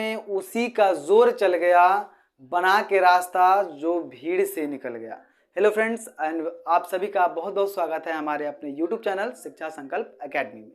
में उसी का जोर चल गया, बना के रास्ता जो भीड़ से निकल गया। हेलो फ्रेंड्स एंड आप सभी का बहुत बहुत स्वागत है हमारे अपने YouTube चैनल शिक्षा संकल्प एकेडमी में।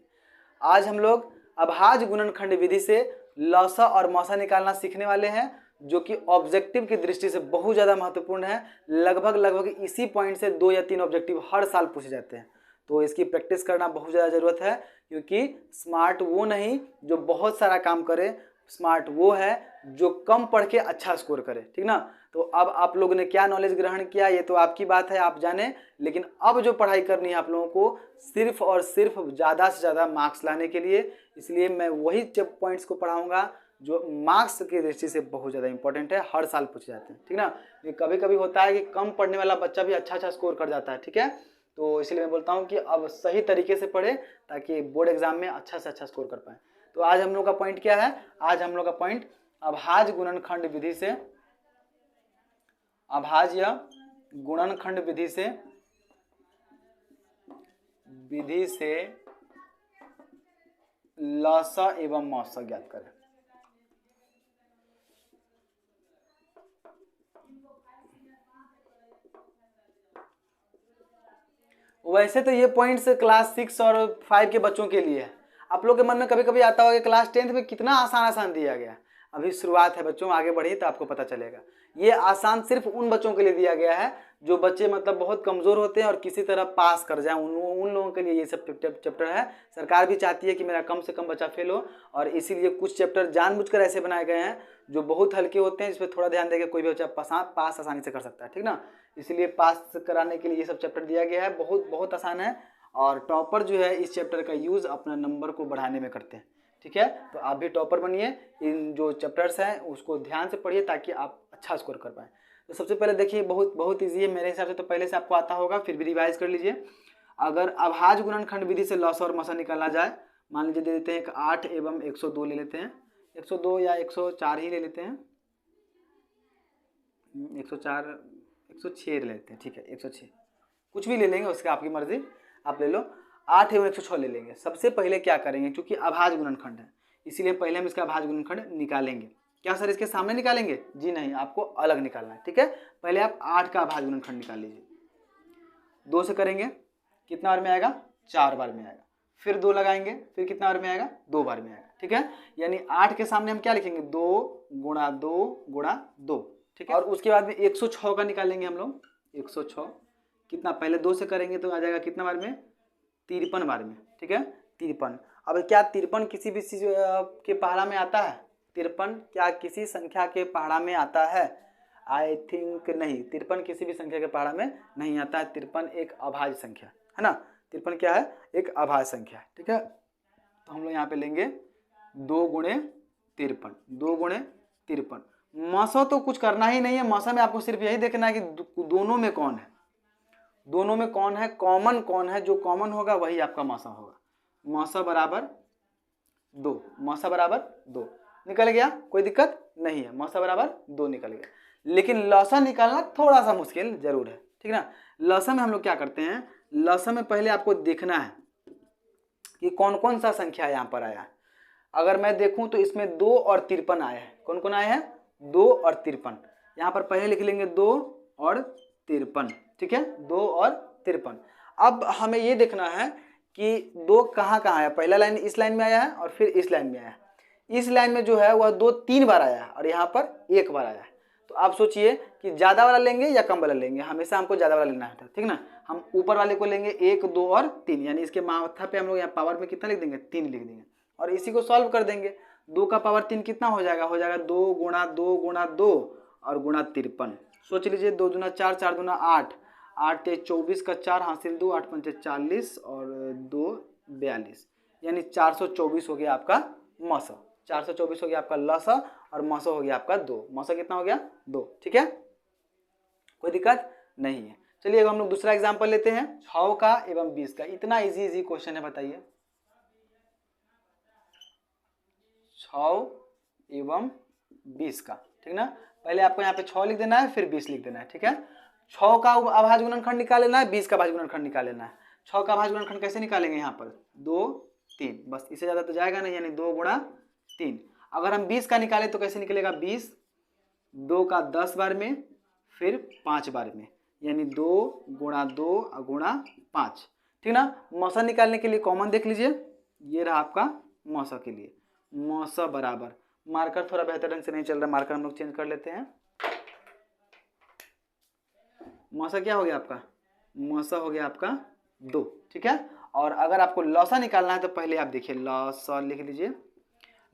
आज हम लोग अभाज्य गुणनखंड विधि से लौसा और मौसा निकालना सीखने वाले हैं, जो कि ऑब्जेक्टिव की दृष्टि से बहुत ज़्यादा महत्वपूर्ण है। लगभग इसी पॉइंट से 2 या 3 ऑब्जेक्टिव हर साल पूछे जाते हैं, तो इसकी प्रैक्टिस करना बहुत ज़्यादा ज़रूरत है। क्योंकि स्मार्ट वो नहीं जो बहुत सारा काम करे, स्मार्ट वो है जो कम पढ़ के अच्छा स्कोर करे, ठीक ना। तो अब आप लोगों ने क्या नॉलेज ग्रहण किया ये तो आपकी बात है, आप जाने। लेकिन अब जो पढ़ाई करनी है आप लोगों को सिर्फ और सिर्फ ज़्यादा से ज़्यादा मार्क्स लाने के लिए, इसलिए मैं वही पॉइंट्स को पढ़ाऊँगा जो मार्क्स की दृष्टि से बहुत ज़्यादा इंपॉर्टेंट है, हर साल पूछे जाते हैं, ठीक ना। कभी कभी होता है कि कम पढ़ने वाला बच्चा भी अच्छा स्कोर कर जाता है, ठीक है। तो इसलिए मैं बोलता हूँ कि अब सही तरीके से पढ़े ताकि बोर्ड एग्जाम में अच्छा से अच्छा स्कोर कर पाए। तो आज हम लोग का पॉइंट क्या है? आज हम लोग का पॉइंट अभाज्य गुणनखंड विधि से, अभाज्य गुणनखंड विधि से लौसा एवं मौसा ज्ञात करें। वैसे तो ये पॉइंट्स क्लास 6 और 5 के बच्चों के लिए है। आप लोग के मन में कभी कभी आता होगा कि क्लास 10th में कितना आसान दिया गया। अभी शुरुआत है बच्चों, आगे बढ़िए तो आपको पता चलेगा। ये आसान सिर्फ उन बच्चों के लिए दिया गया है जो बच्चे मतलब बहुत कमज़ोर होते हैं और किसी तरह पास कर जाएं, उन लोगों के लिए ये सब चैप्टर है। सरकार भी चाहती है कि मेरा कम से कम बच्चा फेल हो, और इसीलिए कुछ चैप्टर जानबूझकर ऐसे बनाए गए हैं जो बहुत हल्के होते हैं, जिस पर थोड़ा ध्यान देकर कोई भी बच्चा पास आसानी से कर सकता है, ठीक ना। इसलिए पास कराने के लिए ये सब चैप्टर दिया गया है, बहुत आसान है। और टॉपर जो है इस चैप्टर का यूज़ अपना नंबर को बढ़ाने में करते हैं, ठीक है। तो आप भी टॉपर बनिए, इन जो चैप्टर्स हैं उसको ध्यान से पढ़िए ताकि आप अच्छा स्कोर कर पाएँ। तो सबसे पहले देखिए, बहुत ईजी है मेरे हिसाब से, तो पहले से आपको आता होगा, फिर भी रिवाइज कर लीजिए। अगर अभाज्य गुणनखंड विधि से लौसा और मौसा निकाला जाए, मान लीजिए दे देते हैं 8 एवं 102 ले लेते हैं, 102 या 104 ही ले लेते हैं, 104 106 ले लेते हैं, ठीक है 106, कुछ भी ले लेंगे, उसका आपकी मर्जी, आप ले लो। 8 एवं 106 ले लेंगे। सबसे पहले क्या करेंगे, क्योंकि अभाज्य गुणनखंड है इसीलिए पहले हम इसका अभाज्य गुणनखंड निकालेंगे। क्या सर इसके सामने निकालेंगे? जी नहीं, आपको अलग निकालना है, ठीक है। पहले आप 8 का अभाज्य गुणनखंड निकाल लीजिए। 2 से करेंगे, कितना बार में आएगा? 4 बार में आएगा। फिर 2 लगाएंगे, फिर कितना बार में आएगा? 2 बार में आएगा, ठीक है। यानी 8 के सामने हम क्या लिखेंगे? 2 गुणा 2 गुणा 2, ठीक है। और उसके बाद में 106 का निकालेंगे हम लोग। 106 कितना? पहले 2 से करेंगे तो आ जाएगा कितना बार में? 53 बार में, ठीक है 53। अब क्या 53 किसी भी चीज के पहाड़ा में आता है? 53 क्या किसी संख्या के पहाड़ा में आता है? आई थिंक नहीं, 53 किसी भी संख्या के पहाड़ा में नहीं आता है। 53 एक अभाज्य संख्या है ना। 53 क्या है? एक अभाज्य संख्या है, ठीक है। तो हम लोग यहाँ पे लेंगे 2 गुणे 53, 2 गुणे 53। मौसा तो कुछ करना ही नहीं है, मौसा में आपको सिर्फ यही देखना है कि दोनों में कौन है, दोनों में कौन है, कॉमन कौन है, जो कॉमन होगा वही आपका मौसा होगा। मौसा बराबर 2, मौसा बराबर 2 निकल गया, कोई दिक्कत नहीं है, मौसा बराबर 2 निकल गया। लेकिन लौसा निकालना थोड़ा सा मुश्किल जरूर है, ठीक ना। लौसा में हम लोग क्या करते हैं, लौसा में पहले आपको देखना है कि कौन कौन सा संख्या यहाँ पर आया है। अगर मैं देखूं तो इसमें 2 और 53 आए हैं। कौन कौन आए हैं? 2 और 53। यहाँ पर पहले लिख लेंगे 2 और 53, ठीक है 2 और 53। अब हमें ये देखना है कि 2 कहाँ कहाँ आया। पहला लाइन इस लाइन में आया है और फिर इस लाइन में आया है। इस लाइन में जो है वह 2 3 बार आया है और यहाँ पर 1 बार आया है। तो आप सोचिए कि ज़्यादा वाला लेंगे या कम वाला लेंगे। हमेशा हमको ज़्यादा वाला लेना है, ठीक ना। हम ऊपर वाले को लेंगे 1 2 और 3, यानी इसके माथा पे हम लोग यहाँ पावर में कितना लिख देंगे? 3 लिख देंगे और इसी को सॉल्व कर देंगे। 2 का पावर 3 कितना हो जाएगा? हो जाएगा 2 गुणा 2 गुणा 2 और गुणा 53। सोच लीजिए 2 दूना 4, 4 दूना 8, 8 ते 24 का 4 हासिल 2, 8 पंचे 40 और 2 42, यानी 424 हो गया आपका मौसा। 424 हो गया आपका लौसा और मौसा हो गया आपका 2। मौसा कितना हो गया? 2, ठीक है, कोई दिक्कत नहीं है। चलिए अब हम लोग दूसरा एग्जाम्पल लेते हैं, 6 का एवं 20 का। इतना इजी क्वेश्चन है, बताइए। 6 एवं 20 का, ठीक ना। पहले आपको यहाँ पे 6 लिख देना है, फिर 20 लिख देना है, ठीक है। 6 का अभाज्य गुणनखंड निकाल लेना है, 20 का अभाज्य गुणनखंड निकाल लेना है। 6 का अभाज्य गुणनखंड कैसे निकालेंगे? यहाँ पर 2 3, बस, इससे ज़्यादा तो जाएगा नहीं, यानी 2 गुणा 3। अगर हम 20 का निकालें तो कैसे निकलेगा, 20 2 का 10 बार में फिर 5 बार में, यानी 2 गुणा 2 गुणा 5, ठीक ना। मौसा निकालने के लिए कॉमन देख लीजिए, ये रहा आपका मौसा के लिए, मौसा बराबर, मार्कर थोड़ा बेहतर ढंग से नहीं चल रहा, मार्कर हम लोग चेंज कर लेते हैं। मौसा क्या हो गया आपका, मौसा हो गया आपका 2, ठीक है। और अगर आपको लौसा निकालना है तो पहले आप देखिए लौसा लिख लीजिए।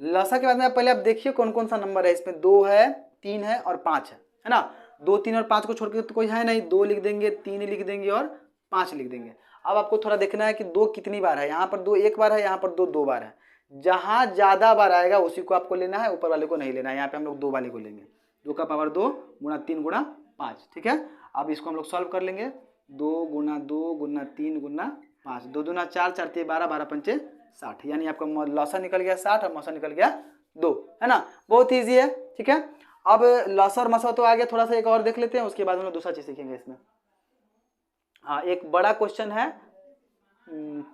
लौसा के बाद में पहले आप देखिए कौन कौन सा नंबर है इसमें, 2 है, 3 है और 5 है ना। 2, 3 और 5 को छोड़ के तो कोई है नहीं, 2 लिख देंगे, 3 लिख देंगे और 5 लिख देंगे। अब आपको थोड़ा देखना है कि 2 कितनी बार है, यहाँ पर 2 एक बार है, यहाँ पर 2 2 बार है। जहाँ ज़्यादा बार आएगा उसी को आपको लेना है, ऊपर वाले को नहीं लेना है। यहाँ पे हम लोग 2 वाले को लेंगे, 2 का पावर 2 गुणा 3 गुणा 5, ठीक है। अब इसको हम लोग सॉल्व कर लेंगे, 2 गुना 2 गुना 3 गुना 5, 2 दूना 4, 4 3 12, 12 पंचे 60, यानी आपका लौसा निकल गया 60 और मौसा निकल गया 2, है ना। बहुत ईजी है, ठीक है। अब लौसा और मौसा तो आ गया, थोड़ा सा एक और देख लेते हैं, उसके बाद हम लोग दूसरा चीज सीखेंगे इसमें। हाँ, एक बड़ा क्वेश्चन है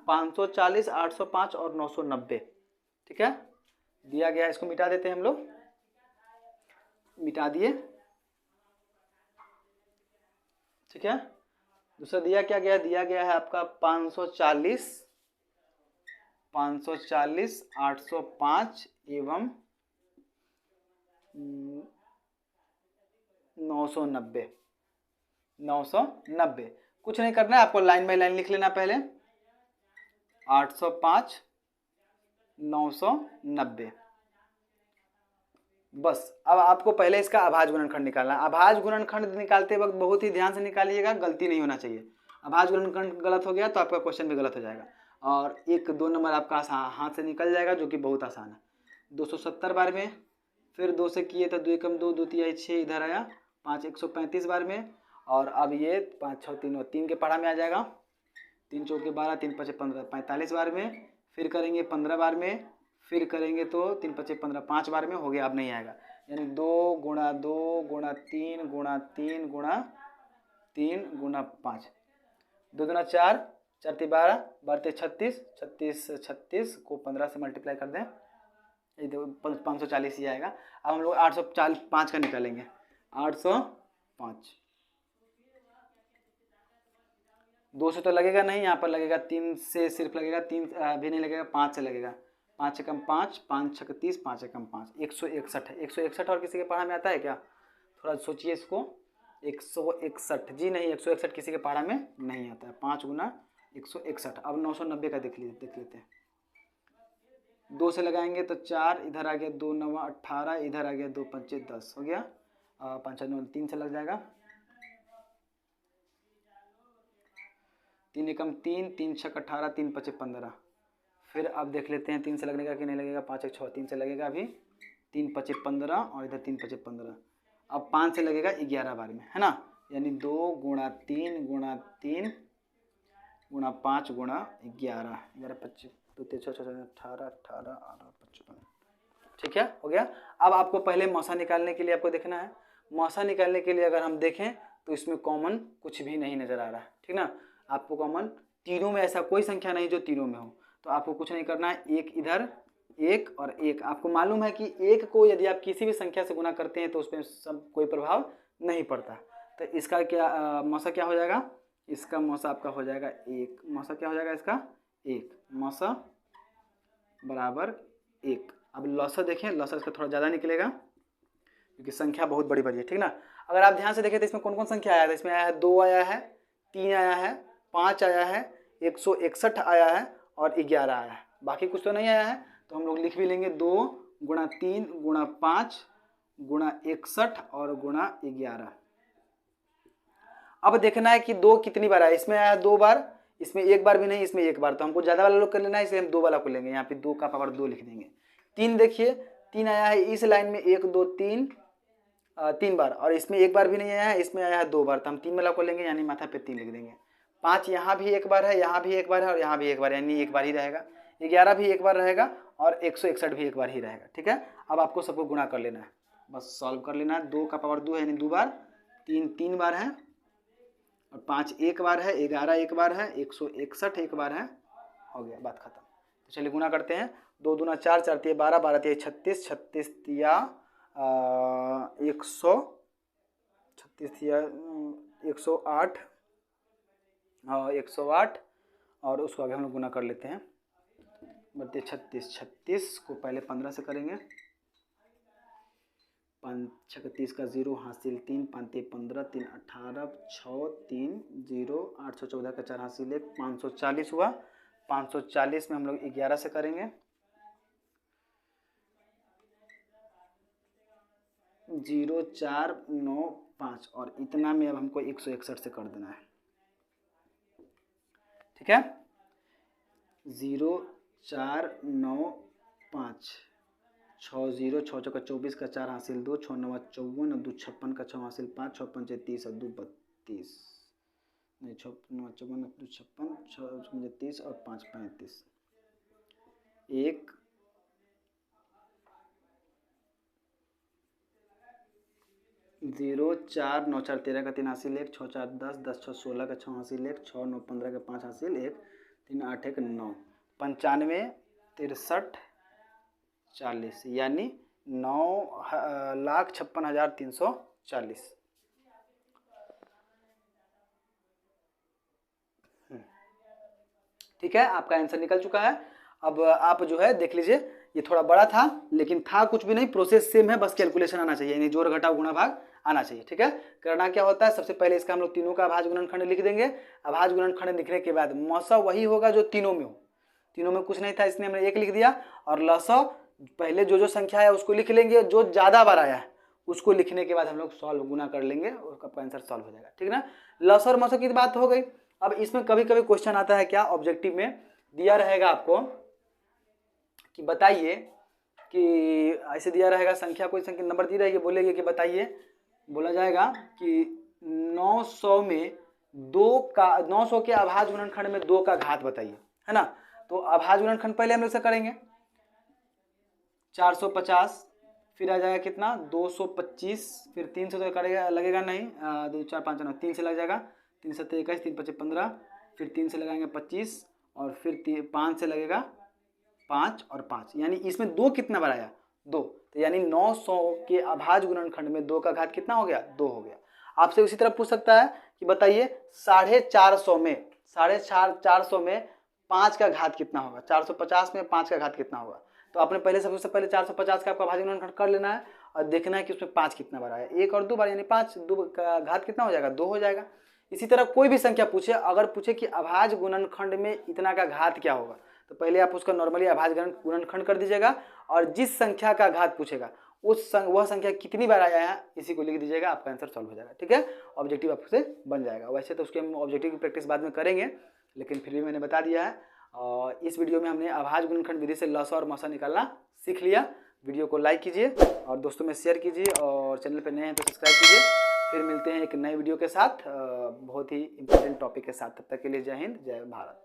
540, 805 और 990, ठीक है, दिया गया। इसको मिटा देते हैं हम लोग, मिटा दिए, ठीक है। दूसरा दिया क्या गया, दिया गया है आपका 540, 805 एवं 990। कुछ नहीं करना है आपको, लाइन बाय लाइन लिख लेना पहले, 805 990, बस। अब आपको पहले इसका अभाज्य गुणनखंड निकालना है। अभाज्य गुणनखंड निकालते वक्त बहुत ही ध्यान से निकालिएगा, गलती नहीं होना चाहिए। अभाज्य गुणनखंड गलत हो गया तो आपका क्वेश्चन भी गलत हो जाएगा और 1 2 नंबर आपका हाथ से निकल जाएगा, जो कि बहुत आसान है। 270 बार में, फिर 2 से किए तो 2 एकम 2, 2 तिहाई 6, इधर आया 5, 135 बार में। और अब ये 5 6 3 और 3 के पढ़ा में आ जाएगा, 3 चौके 12, 3 5 15, 45 बार में। फिर करेंगे 15 बार में, फिर करेंगे तो 3 5 15, 5 बार में हो गया। अब नहीं आएगा, यानी 2 गुणा 2 गुणा 3 गुणा 3 गुणा 3 गुणा 5, 2 दूना 4, 4 3 12, 12 36, 36 को 15 से मल्टीप्लाई कर दें, ये 540 ही आएगा। अब हम लोग 805 का निकालेंगे, 805, 2 से तो लगेगा नहीं, यहाँ पर लगेगा 3 से सिर्फ लगेगा, 3 भी नहीं लगेगा, 5 से लगेगा, 5 एकम 5, 5 छक 30, 5 एकम 5, 161 है। 161 और किसी के पढ़ा में आता है क्या, थोड़ा सोचिए इसको, 161 जी नहीं, 161 किसी के पढ़ा में नहीं आता है। 5 गुना 161। अब 990 का देख लेते हैं। 2 से लगाएंगे तो 4, इधर आ गया 2 9 18, इधर आ गया 2 5 10, हो गया 5 9 3 से लग जाएगा, 3 एकम 3, 3 छक 18, 3 5 15। फिर अब देख लेते हैं 3 से लगने का कि नहीं लगेगा, 5 1 6, 3 से लगेगा अभी, 3 5 15 और इधर 3 5 15। अब 5 से लगेगा 11 बार में, है ना, यानी 2 गुणा 3 गुणा 3 गुणा 5 गुणा 11, 11 25 2 3 6 18 18 और 55, ठीक है, हो गया। अब आपको पहले मौसा निकालने के लिए आपको देखना है। मौसा निकालने के लिए अगर हम देखें तो इसमें कॉमन कुछ भी नहीं नजर आ रहा है, ठीक ना। आपको कॉमन तीनों में ऐसा कोई संख्या नहीं जो तीनों में हो, तो आपको कुछ नहीं करना है, एक इधर, एक और एक। आपको मालूम है कि एक को यदि आप किसी भी संख्या से गुना करते हैं तो उसमें सब कोई प्रभाव नहीं पड़ता। तो इसका क्या मौसा क्या हो जाएगा, इसका मौसा आपका हो जाएगा 1, मौसा क्या हो जाएगा इसका 1, मौसा बराबर 1। अब लौसा देखें, लौसा इसका थोड़ा ज़्यादा निकलेगा क्योंकि संख्या बहुत बड़ी बड़ी है, ठीक ना। अगर आप ध्यान से देखें तो इसमें कौन कौन संख्या आया था, इसमें आया है 2 आया है, 3 आया है, 5 आया है, 161 आया है और 11 आया है, बाकी कुछ तो नहीं आया है। तो हम लोग लिख भी लेंगे 2 गुणा 3 गुणा 5 गुणा 61 और गुणा 11। अब देखना है कि 2 कितनी बार आया, इसमें आया 2 बार, इसमें 1 बार भी नहीं, इसमें 1 बार, तो हमको ज़्यादा वाला लोग कर लेना है, इसलिए हम 2 वाला को लेंगे। यहाँ पे 2 का पावर 2 लिख देंगे। 3 देखिए, 3 आया है इस लाइन में, 1 2 3 3 बार, और इसमें 1 बार भी नहीं आया है, इसमें आया है 2 बार, तो हम 3 वाला को लेंगे, यानी माथा पे 3 लिख देंगे। 5 यहाँ भी 1 बार है, यहाँ भी 1 बार है और यहाँ भी 1 बार, यानी 1 बार ही रहेगा। 11 भी 1 बार रहेगा और 161 भी 1 बार ही रहेगा, ठीक है। अब आपको सबको गुणा कर लेना है, बस सॉल्व कर लेना है। 2 का पावर 2 है यानी 2 बार, 3 3 बार है और 5 1 बार है, 11 1 बार है, 161 1 बार है, हो गया, बात खत्म। तो चलिए गुणा करते हैं। 2 दूना 4, 4 तिया 12, 12 तिया 36, 36 तिया 100, 36 तिया 108 और 108 और उसको आगे हम लोग गुना कर लेते हैं। बढ़ते 36, 36 को पहले 15 से करेंगे। 36 का 0 हासिल 3, 5 15, 3 18, 6 3 0, 814 का 4 हासिल 1, 540 हुआ। 540 में हम लोग 11 से करेंगे। 0 4 9 5 और इतना में अब हमको 161 से कर देना है। ठीक है, 0 4 9 5, 6 0, 6 चौका 24 का 4 हासिल 2, 6 9 54 और 2 56 का 6 हासिल 5, 6 5 30 और 2 32, नहीं 6 9 54 2 56, 6 30 और 5 35, 1 0 4 9 4 13 का 3 हासिल 1, 6 4 10, 10 6 16 का 6 हासिल 1, 6 9 15 का 5 हासिल 1, 3 8 1 9, 95 63 40 यानी 9,56,340। ठीक है, आपका आंसर निकल चुका है। अब आप जो है देख लीजिए, ये थोड़ा बड़ा था लेकिन था कुछ भी नहीं, प्रोसेस सेम है, बस कैलकुलेशन आना चाहिए, यानी जोड़ घटाव गुणा भाग आना चाहिए। ठीक है, करना क्या होता है, सबसे पहले इसका हम लोग तीनों का अभाज्य गुणनखंड लिख देंगे। अभाज्य गुणनखंड लिखने के बाद मौसा वही होगा जो तीनों में हो, तीनों में कुछ नहीं था इसलिए हमने 1 लिख दिया, और लसा पहले जो संख्या है उसको लिख लेंगे, जो ज़्यादा बार आया है उसको लिखने के बाद हम लोग सॉल्व गुना कर लेंगे और आपका आंसर सॉल्व हो जाएगा। ठीक है ना, लसा और मौसा की बात हो गई। अब इसमें कभी कभी क्वेश्चन आता है, क्या ऑब्जेक्टिव में दिया रहेगा आपको कि बताइए कि ऐसे दिया रहेगा संख्या, कोई संख्या नंबर दी रहेगी, बोलेगी कि बताइए, बोला जाएगा कि 900 में 900 के अभाज्य गुणनखंड में 2 का घात बताइए, है ना। तो अभाज्य गुणनखंड पहले हम लोग से करेंगे, 450 फिर आ जाएगा कितना 225, फिर 3 से तो करेगा लगेगा नहीं, 2 4 5 9 3 से लग जाएगा, 3 7 21, 3 5 15, फिर 3 से लगाएंगे 25 और फिर 5 से लगेगा 5 और 5, यानी इसमें 2 कितना बार आया 2, तो यानी 900 के अभाज्य गुणनखंड में 2 का घात कितना हो गया 2 हो गया। आपसे उसी तरह पूछ सकता है कि बताइए 450 में 5 का घात कितना होगा, 450 में 5 का घात कितना होगा। तो आपने पहले सबसे पहले 450 का आपका अभाज्य गुणनखंड कर लेना है और देखना है कि उसमें 5 कितना बार आया, 1 और 2 बार, यानी 5, 2 का घात कितना हो जाएगा 2 हो जाएगा। इसी तरह कोई भी संख्या पूछे, अगर पूछे कि अभाज्य गुणनखंड में इतना का घात क्या होगा, तो पहले आप उसका नॉर्मली अभाज्य गुणनखंड कर दीजिएगा और जिस संख्या का घात पूछेगा वह संख्या कितनी बार आया है इसी को लिख दीजिएगा, आपका आंसर सॉल्व हो जाएगा। ठीक है, ऑब्जेक्टिव आपसे बन जाएगा। वैसे तो उसके हम ऑब्जेक्टिव की प्रैक्टिस बाद में करेंगे, लेकिन फिर भी मैंने बता दिया है। और इस वीडियो में हमने अभाज्य गुणनखंड विधि से लसा और मसा निकालना सीख लिया। वीडियो को लाइक कीजिए और दोस्तों में शेयर कीजिए और चैनल पर नए हैं तो सब्सक्राइब कीजिए। फिर मिलते हैं एक नए वीडियो के साथ, बहुत ही इंपॉर्टेंट टॉपिक के साथ। तब तक के लिए जय हिंद, जय भारत।